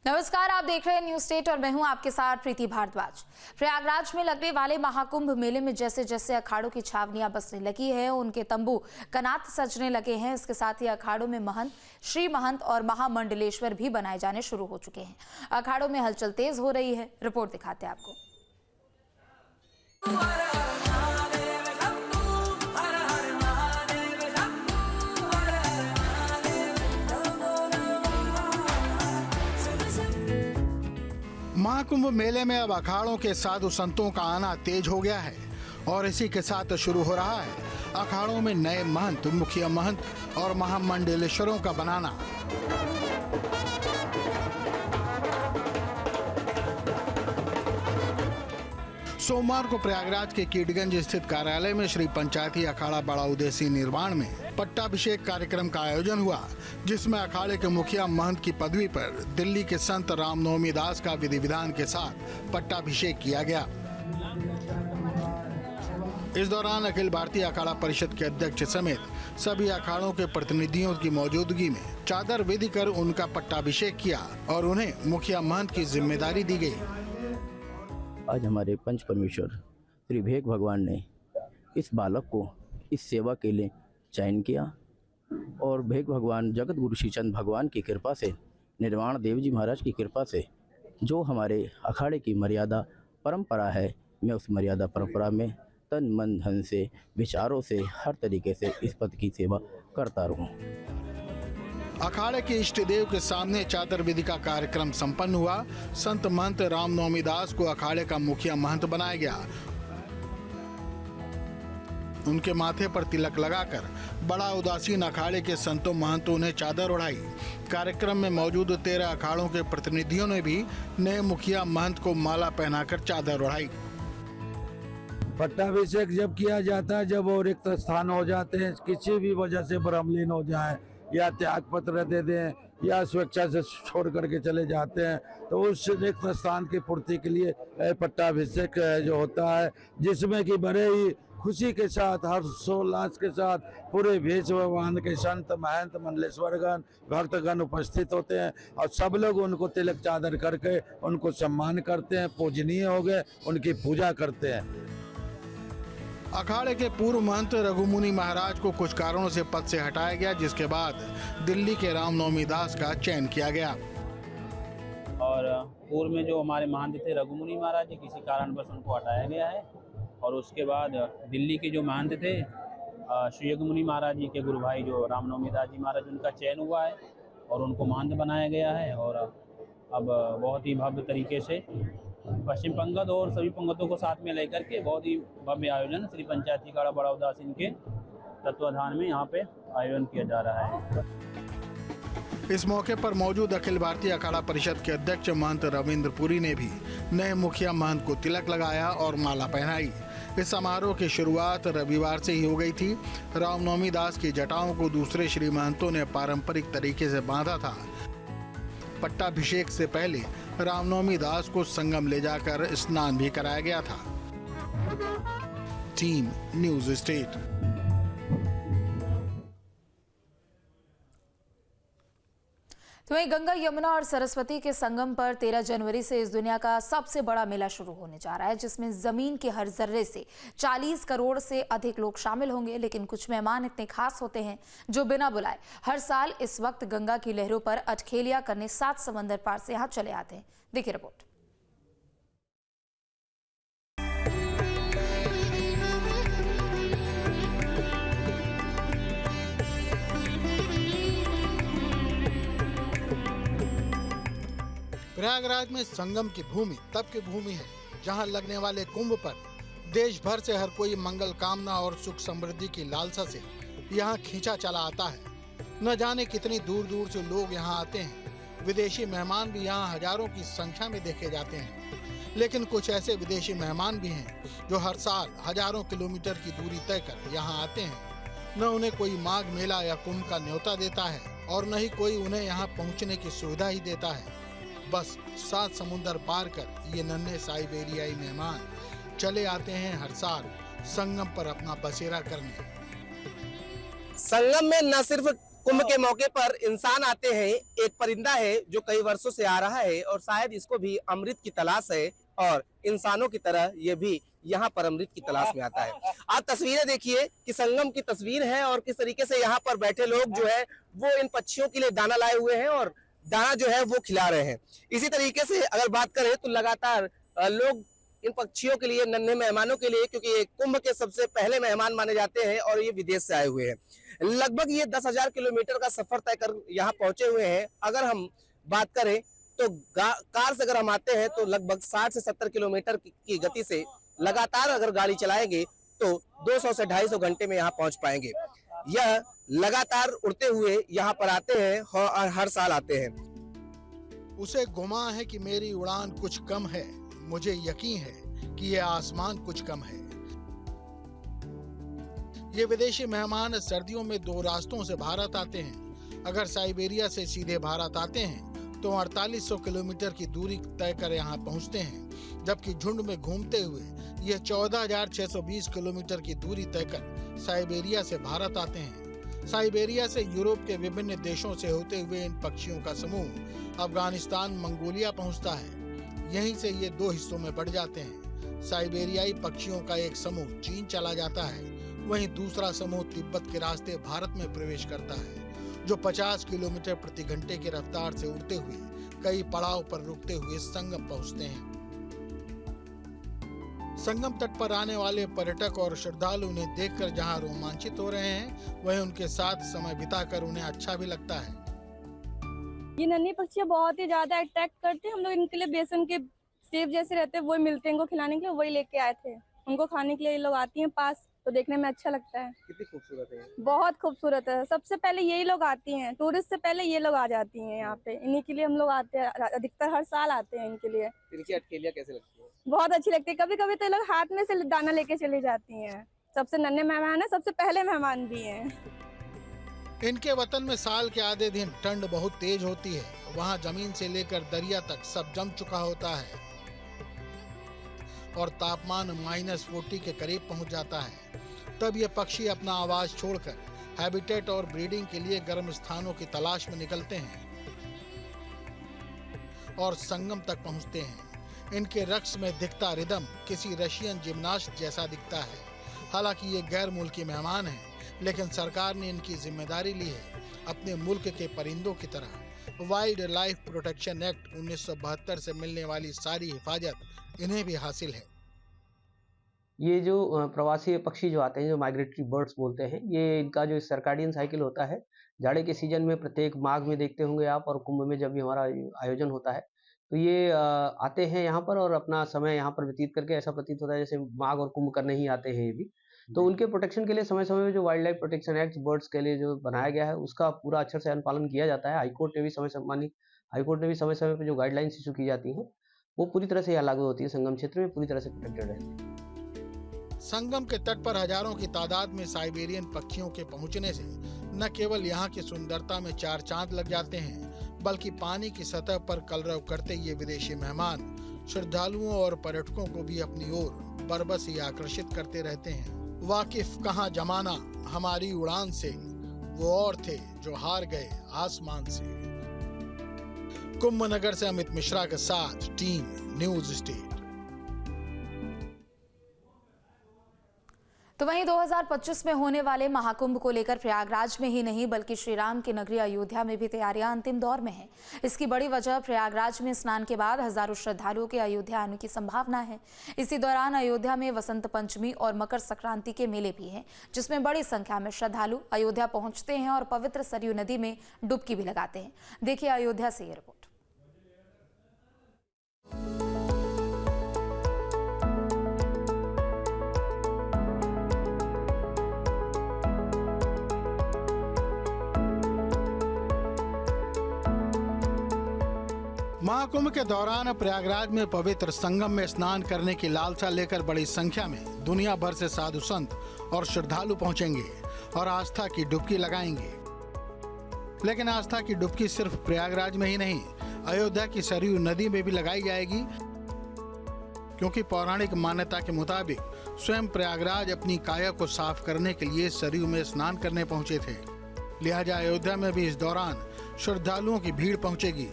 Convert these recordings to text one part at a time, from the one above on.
नमस्कार, आप देख रहे हैं न्यूज स्टेट और मैं हूं आपके साथ प्रीति भारद्वाज। प्रयागराज में लगने वाले महाकुंभ मेले में जैसे जैसे अखाड़ों की छावनियां बसने लगी है, उनके तंबू कनात सजने लगे हैं। इसके साथ ही अखाड़ों में महंत, श्री महंत और महामंडलेश्वर भी बनाए जाने शुरू हो चुके हैं। अखाड़ों में हलचल तेज हो रही है। रिपोर्ट दिखाते हैं आपको। महाकुंभ मेले में अब अखाड़ों के साधु संतों का आना तेज हो गया है और इसी के साथ शुरू हो रहा है अखाड़ों में नए महंत, मुखिया महंत और महामंडलेश्वरों का बनाना। सोमवार को प्रयागराज के कीटगंज स्थित कार्यालय में श्री पंचायती अखाड़ा बड़ा उदेसी निर्माण में पट्टाभिषेक कार्यक्रम का आयोजन हुआ, जिसमें अखाड़े के मुखिया महंत की पदवी पर दिल्ली के संत रामनवमी दास का विधि विधान के साथ पट्टाभिषेक किया गया। इस दौरान अखिल भारतीय अखाड़ा परिषद के अध्यक्ष समेत सभी अखाड़ों के प्रतिनिधियों की मौजूदगी में चादर विधि कर उनका पट्टाभिषेक किया और उन्हें मुखिया महंत की जिम्मेदारी दी गई। आज हमारे पंच परमेश्वर श्री भेग भगवान ने इस बालक को इस सेवा के लिए चयन किया और भेग भगवान जगत गुरु श्री चंद भगवान की कृपा से, निर्वाण देव जी महाराज की कृपा से जो हमारे अखाड़े की मर्यादा परंपरा है, मैं उस मर्यादा परंपरा में तन मन धन से, विचारों से, हर तरीके से इस पद की सेवा करता रहूं। अखाड़े के इष्ट देव के सामने चादर विधि का कार्यक्रम संपन्न हुआ। संत महंत रामनवमी दास को अखाड़े का मुखिया महंत बनाया गया। उनके माथे पर तिलक लगाकर बड़ा उदासीन अखाड़े के संतों महंतों ने चादर ओढ़ाई। कार्यक्रम में मौजूद 13 अखाड़ों के प्रतिनिधियों ने भी नए मुखिया महंत को माला पहनाकर चादर ओढ़ाई। पट्टाभिषेक जब किया जाता है, जब वो रिक्त स्थान हो जाते हैं, किसी भी वजह से ब्रह्मलीन हो जाए या त्याग पत्र दे दें या स्वेच्छा से छोड़ करके चले जाते हैं, तो उस रिक्त स्थान की पूर्ति के लिए पट्टाभिषेक जो होता है, जिसमें कि बड़े ही खुशी के साथ, हर्षोल्लास के साथ पूरे भेष भगवान के संत महंत मंडलेश्वरगण भक्तगण उपस्थित होते हैं और सब लोग उनको तिलक चादर करके उनको सम्मान करते हैं, पूजनीय हो गए, उनकी पूजा करते हैं। अखाड़े के पूर्व महंत रघुमुनि महाराज को कुछ कारणों से पद से हटाया गया, जिसके बाद दिल्ली के रामनवमी दास का चयन किया गया। और पूर्व में जो हमारे महंत थे रघुमुनि महाराज जी, किसी कारणवश उनको हटाया गया है और उसके बाद दिल्ली के जो महंत थे श्री रघुमुनि महाराज जी के गुरु भाई जो रामनवमी दास जी महाराज, उनका चयन हुआ है और उनको महंत बनाया गया है। और अब बहुत ही भव्य तरीके से पश्चिम पंगत और सभी पंगतों को साथ में लेकर के बहुत ही भव्य आयोजन श्री पंचायती अखाड़ा बड़ा उदासीन के तत्वाधान में यहाँ पे आयोजन किया जा रहा है। इस मौके पर मौजूद अखिल भारतीय अखाड़ा परिषद के अध्यक्ष महंत रविंद्र पुरी ने भी नए मुखिया महंत को तिलक लगाया और माला पहनाई। इस समारोह की शुरुआत रविवार से ही हो गई थी। रामनवमी दास की जटाओं को दूसरे श्री महंतों ने पारंपरिक तरीके से बांधा था। पट्टाभिषेक से पहले रामनवमी दास को संगम ले जाकर स्नान भी कराया गया था। Team news state. तो वहीं गंगा, यमुना और सरस्वती के संगम पर 13 जनवरी से इस दुनिया का सबसे बड़ा मेला शुरू होने जा रहा है, जिसमें जमीन के हर जर्रे से 40 करोड़ से अधिक लोग शामिल होंगे। लेकिन कुछ मेहमान इतने खास होते हैं जो बिना बुलाए हर साल इस वक्त गंगा की लहरों पर अटखेलियां करने 7 समंदर पार से यहाँ चले आते हैं। देखिए रिपोर्ट। प्रयागराज में संगम की भूमि तब की भूमि है जहां लगने वाले कुंभ पर देश भर से हर कोई मंगल कामना और सुख समृद्धि की लालसा से यहां खींचा चला आता है। न जाने कितनी दूर दूर से लोग यहां आते हैं। विदेशी मेहमान भी यहां हजारों की संख्या में देखे जाते हैं। लेकिन कुछ ऐसे विदेशी मेहमान भी हैं जो हर साल हजारों किलोमीटर की दूरी तय कर यहाँ आते हैं। न उन्हें कोई माघ मेला या कुंभ का न्योता देता है और न ही कोई उन्हें यहाँ पहुँचने की सुविधा ही देता है। बस 7 समुंदर पार कर ये नन्हे साइबेरियाई मेहमान चले आते हैं हर साल संगम पर अपना बसेरा करने। संगम में न सिर्फ कुंभ के मौके पर इंसान आते हैं, एक परिंदा है जो कई वर्षों से आ रहा है और शायद इसको भी अमृत की तलाश है और इंसानों की तरह ये भी यहाँ पर अमृत की तलाश में आता है। आप तस्वीरें देखिए कि संगम की तस्वीर है और किस तरीके से यहाँ पर बैठे लोग जो है वो इन पक्षियों के लिए दाना लाए हुए हैं और दाना जो है वो खिला रहे हैं। इसी तरीके से अगर बात करें तो लगातार लोग इन पक्षियों के लिए, नन्हे मेहमानों के लिए, क्योंकि ये कुंभ के सबसे पहले मेहमान माने जाते हैं और ये विदेश से आए हुए हैं, लगभग ये 10,000 किलोमीटर का सफर तय कर यहाँ पहुंचे हुए हैं। अगर हम बात करें तो कार से अगर हम आते हैं तो लगभग 60 से 70 किलोमीटर की गति से लगातार अगर गाड़ी चलाएंगे तो 200 से 250 घंटे में यहाँ पहुंच पाएंगे। यह लगातार उड़ते हुए यहाँ पर आते हैं और हर साल आते हैं। उसे गुमान है कि मेरी उड़ान कुछ कम है, मुझे यकीन है कि ये आसमान कुछ कम है। ये विदेशी मेहमान सर्दियों में 2 रास्तों से भारत आते हैं। अगर साइबेरिया से सीधे भारत आते हैं तो 4800 किलोमीटर की दूरी तय कर यहाँ पहुँचते हैं, जबकि झुंड में घूमते हुए ये 14,620 किलोमीटर की दूरी तय कर साइबेरिया से भारत आते हैं। साइबेरिया से यूरोप के विभिन्न देशों से होते हुए इन पक्षियों का समूह अफगानिस्तान, मंगोलिया पहुँचता है। यहीं से ये 2 हिस्सों में बढ़ जाते हैं। साइबेरियाई पक्षियों का एक समूह चीन चला जाता है, वहीं दूसरा समूह तिब्बत के रास्ते भारत में प्रवेश करता है, जो 50 किलोमीटर प्रति घंटे की रफ्तार से उड़ते हुए कई पड़ाव पर रुकते हुए संगम पहुंचते हैं। संगम तट पर आने वाले पर्यटक और श्रद्धालु उन्हें देखकर जहां रोमांचित हो रहे हैं, वहीं उनके साथ समय बिताकर उन्हें अच्छा भी लगता है। ये नन्ही पक्षियाँ बहुत ही ज्यादा अट्रैक्ट करते हैं। हम लोग इनके लिए बेसन के सेब जैसे रहते हैं वो मिलते हैं इनको खिलाने के लिए, वही लेके आए थे। उनको खाने के लिए ये लोग आती हैं पास, तो देखने में अच्छा लगता है। कितनी खूबसूरत है, बहुत खूबसूरत है। सबसे पहले यही लोग आती हैं, टूरिस्ट से पहले ये लोग आ जाती हैं यहाँ पे। इन्हीं के लिए हम लोग आते हैं, अधिकतर हर साल आते हैं इनके लिए। इनकी अटकेलियाँ कैसे लगती है? बहुत अच्छी लगती है। कभी कभी तो ये लोग हाथ में से दाना लेके चली जाती हैं। सबसे नन्हे मेहमान है, सबसे पहले मेहमान भी हैं। इनके वतन में साल के आधे दिन ठंड बहुत तेज होती है। वहाँ जमीन से लेकर दरिया तक सब जम चुका होता है और तापमान -40 के करीब पहुँच जाता है। तब ये पक्षी अपना आवाज छोड़कर हैबिटेट और ब्रीडिंग के लिए गर्म स्थानों की तलाश में निकलते हैं और संगम तक पहुँचते हैं। इनके रक्स में दिखता रिदम किसी रशियन जिम्नास्ट जैसा दिखता है। हालांकि ये गैर मुल्की मेहमान हैं, लेकिन सरकार ने इनकी जिम्मेदारी ली है। अपने मुल्क के परिंदों की तरह वाइल्ड लाइफ प्रोटेक्शन एक्ट 1972 से मिलने वाली सारी हिफाजत इन्हें भी हासिल है। ये जो प्रवासी पक्षी जो आते हैं, जो माइग्रेटरी बर्ड्स बोलते हैं, ये इनका जो सर्काडियन साइकिल होता है, जाड़े के सीजन में प्रत्येक माघ में देखते होंगे आप, और कुंभ में जब भी हमारा आयोजन होता है तो ये आते हैं यहाँ पर और अपना समय यहाँ पर व्यतीत करके, ऐसा प्रतीत होता है जैसे माघ और कुंभ करने ही आते हैं ये भी। तो उनके प्रोटेक्शन के लिए समय समय में जो wild life protection act birds के लिए जो बनाया गया है, उसका पूरा अच्छे से अनुपालन किया जाता है। हाईकोर्ट ने भी समय समय पर जो गाइडलाइंस इशू की जाती हैं, वो पूरी तरह से यहाँ लागू होती है। संगम क्षेत्र में पूरी तरह से प्रोटेक्टेड है। संगम के तट पर हजारों की तादाद में साइबेरियन पक्षियों के पहुंचने से न केवल यहाँ की सुंदरता में 4 चांद लग जाते हैं, बल्कि पानी की सतह पर कलरव करते ये विदेशी मेहमान श्रद्धालुओं और पर्यटकों को भी अपनी ओर बरबस ही आकर्षित करते रहते हैं। वाकिफ कहाँ जमाना हमारी उड़ान से, वो और थे जो हार गए आसमान से। कुंभ नगर से अमित मिश्रा के साथ टीम न्यूज स्टेट। तो वहीं 2025 में होने वाले महाकुंभ को लेकर प्रयागराज में ही नहीं बल्कि श्री राम की नगरी अयोध्या में भी तैयारियां अंतिम दौर में हैं। इसकी बड़ी वजह प्रयागराज में स्नान के बाद हजारों श्रद्धालुओं के अयोध्या आने की संभावना है। इसी दौरान अयोध्या में वसंत पंचमी और मकर संक्रांति के मेले भी हैं, जिसमें बड़ी संख्या में श्रद्धालु अयोध्या पहुंचते हैं और पवित्र सरयू नदी में डुबकी भी लगाते हैं। देखिए अयोध्या से ये रिपोर्ट। महाकुंभ के दौरान प्रयागराज में पवित्र संगम में स्नान करने की लालसा लेकर बड़ी संख्या में दुनिया भर से साधु संत और श्रद्धालु पहुंचेंगे और आस्था की डुबकी लगाएंगे। लेकिन आस्था की डुबकी सिर्फ प्रयागराज में ही नहीं, अयोध्या की सरयू नदी में भी लगाई जाएगी, क्योंकि पौराणिक मान्यता के मुताबिक स्वयं प्रयागराज अपनी काया को साफ करने के लिए सरयू में स्नान करने पहुंचे थे। लिहाजा अयोध्या में भी इस दौरान श्रद्धालुओं की भीड़ पहुंचेगी,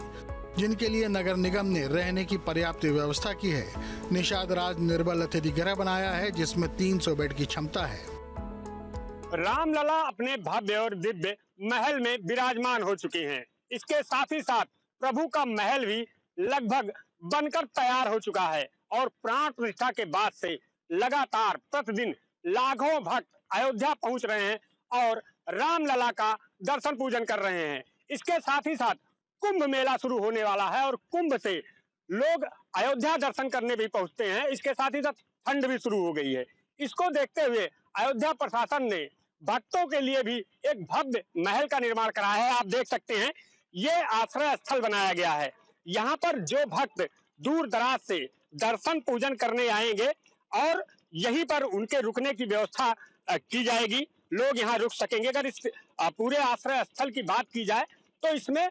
जिनके लिए नगर निगम ने रहने की पर्याप्त व्यवस्था की है। निषाद राज निर्बल अतिथि गृह बनाया है, जिसमें 300 बेड की क्षमता है। रामलला अपने भव्य और दिव्य महल में विराजमान हो चुके हैं। इसके साथ ही साथ प्रभु का महल भी लगभग बनकर तैयार हो चुका है और प्राण प्रतिष्ठा के बाद से लगातार प्रतिदिन लाखों भक्त अयोध्या पहुंच रहे हैं और रामलला का दर्शन पूजन कर रहे हैं। इसके साथ ही साथ कुंभ मेला शुरू होने वाला है और कुंभ से लोग अयोध्या दर्शन करने भी पहुंचते हैं। इसके साथ ही साथ ठंड भी शुरू हो गई है। इसको देखते हुए अयोध्या प्रशासन ने भक्तों के लिए भी एक भव्य महल का निर्माण कराया है। आप देख सकते हैं, ये आश्रय स्थल बनाया गया है। यहाँ पर जो भक्त दूर दराज से दर्शन पूजन करने आएंगे और यहीं पर उनके रुकने की व्यवस्था की जाएगी। लोग यहाँ रुक सकेंगे। अगर इस पूरे आश्रय स्थल की बात की जाए तो इसमें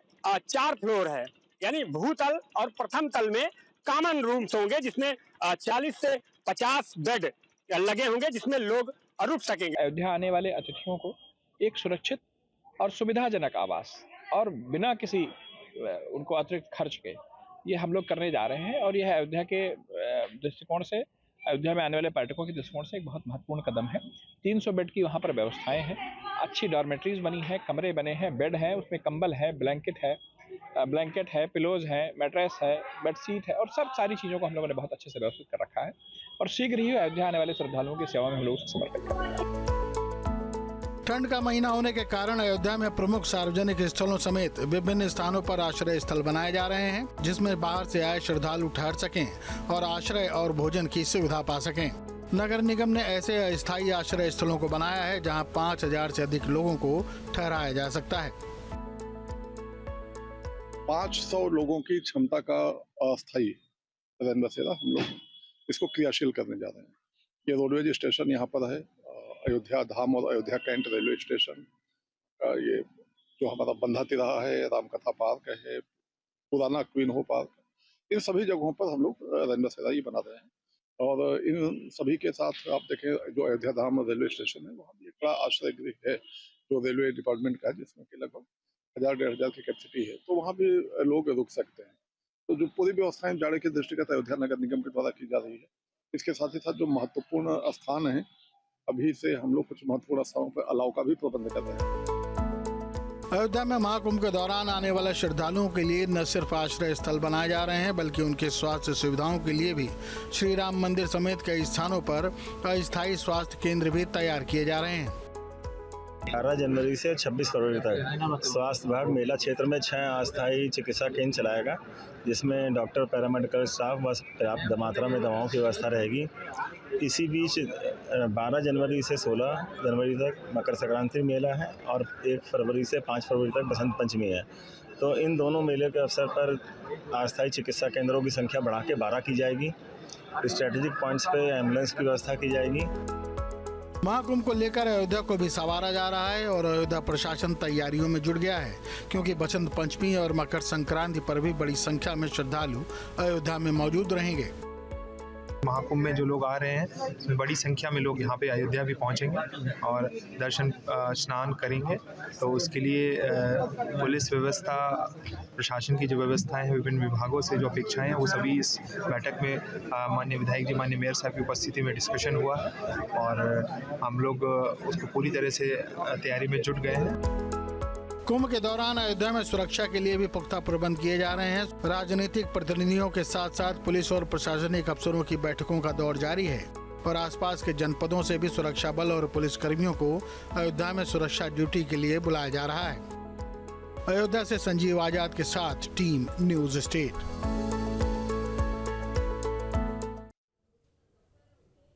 4 फ्लोर है, यानी भूतल और प्रथम तल में कॉमन रूम्स होंगे, जिसमें 40 से 50 बेड लगे होंगे, जिसमें लोग रुक सकेंगे। अयोध्या आने वाले अतिथियों को एक सुरक्षित और सुविधाजनक आवास और बिना किसी उनको अतिरिक्त खर्च के ये हम लोग करने जा रहे हैं और यह अयोध्या के दृष्टिकोण से, अयोध्या में आने वाले पर्यटकों के दृष्टिकोण से एक बहुत महत्वपूर्ण कदम है। 300 बेड की वहाँ पर व्यवस्थाएं हैं, अच्छी डॉर्मेटरीज बनी है, कमरे बने हैं, बेड है, उसमें कंबल है, ब्लैंकेट है, पिलोज है, मैट्रेस है, बेडशीट है और सारी चीज़ों को हम लोगों ने बहुत अच्छे से व्यवस्थित कर रखा है और शीघ्र ही अयोध्या आने वाले श्रद्धालुओं की सेवा में हम लोग उसे समर्पित करेंगे। ठंड का महीना होने के कारण अयोध्या में प्रमुख सार्वजनिक स्थलों समेत विभिन्न स्थानों पर आश्रय स्थल बनाए जा रहे हैं, जिसमें बाहर से आए श्रद्धालु ठहर सकें और आश्रय और भोजन की सुविधा पा सकें। नगर निगम ने ऐसे अस्थायी आश्रय स्थलों को बनाया है जहां 5000 से अधिक लोगों को ठहराया जा सकता है। 500 लोगों की क्षमता का अस्थायी रैन बसेरा हम लोग इसको क्रियाशील करने जा रहे हैं। ये रोडवेज स्टेशन यहाँ पर है, अयोध्या धाम और अयोध्या कैंट रेलवे स्टेशन का ये जो हमारा बंधा तिराहा है, रामकथा पार्क है, पुराना क्वीन हो पार्क, इन सभी जगहों पर हम लोग रैन बसेरा ही बना रहे हैं। और इन सभी के साथ आप देखें, जो अयोध्या धाम रेलवे स्टेशन है वहाँ भी एक बड़ा आश्रय गृह है जो रेलवे डिपार्टमेंट का है, जिसमें कि लगभग 1000-1500 की कैपेसिटी है, तो वहाँ भी लोग रुक सकते हैं। तो जो पूरी व्यवस्थाएं जाड़े के दृष्टिगत अयोध्या नगर निगम के द्वारा की जा रही है। इसके साथ ही साथ जो महत्वपूर्ण स्थान है, अभी से हम लोग कुछ महत्वपूर्ण स्थानों पर अलाव का भी प्रबंध कर रहे हैं। अयोध्या में महाकुंभ के दौरान आने वाले श्रद्धालुओं के लिए न सिर्फ आश्रय स्थल बनाए जा रहे हैं, बल्कि उनके स्वास्थ्य सुविधाओं के लिए भी श्री राम मंदिर समेत कई स्थानों पर अस्थायी स्वास्थ्य केंद्र भी तैयार किए जा रहे हैं। 18 जनवरी से 26 फरवरी तक स्वास्थ्य विभाग मेला क्षेत्र में 6 अस्थायी चिकित्सा केंद्र चलाएगा, जिसमें डॉक्टर, पैरामेडिकल स्टाफ व पर्याप्त मात्रा में दवाओं की व्यवस्था रहेगी। इसी बीच 12 जनवरी से 16 जनवरी तक मकर संक्रांति मेला है और 1 फरवरी से 5 फरवरी तक बसंत पंचमी है। तो इन दोनों मेले के अवसर पर अस्थायी चिकित्सा केंद्रों की संख्या बढ़ा के 12 की जाएगी। स्ट्रेटेजिक पॉइंट्स पे एम्बुलेंस की व्यवस्था की जाएगी। महाकुंभ को लेकर अयोध्या को भी संवारा जा रहा है और अयोध्या प्रशासन तैयारियों में जुट गया है, क्योंकि बसंत पंचमी और मकर संक्रांति पर भी बड़ी संख्या में श्रद्धालु अयोध्या में मौजूद रहेंगे। महाकुंभ में जो लोग आ रहे हैं, उसमें बड़ी संख्या में लोग यहाँ पे अयोध्या भी पहुँचेंगे और दर्शन स्नान करेंगे। तो उसके लिए पुलिस व्यवस्था, प्रशासन की जो व्यवस्थाएं हैं, विभिन्न विभागों से जो अपेक्षाएं हैं, वो सभी इस बैठक में माननीय विधायक जी, माननीय मेयर साहब की उपस्थिति में डिस्कशन हुआ और हम लोग उसको पूरी तरह से तैयारी में जुट गए हैं। कुंभ के दौरान अयोध्या में सुरक्षा के लिए भी पुख्ता प्रबंध किए जा रहे हैं। राजनीतिक प्रतिनिधियों के साथ साथ पुलिस और प्रशासनिक अफसरों की बैठकों का दौर जारी है और आसपास के जनपदों से भी सुरक्षा बल और पुलिस कर्मियों को अयोध्या में सुरक्षा ड्यूटी के लिए बुलाया जा रहा है। अयोध्या से संजीव आजाद के साथ टीम न्यूज स्टेट।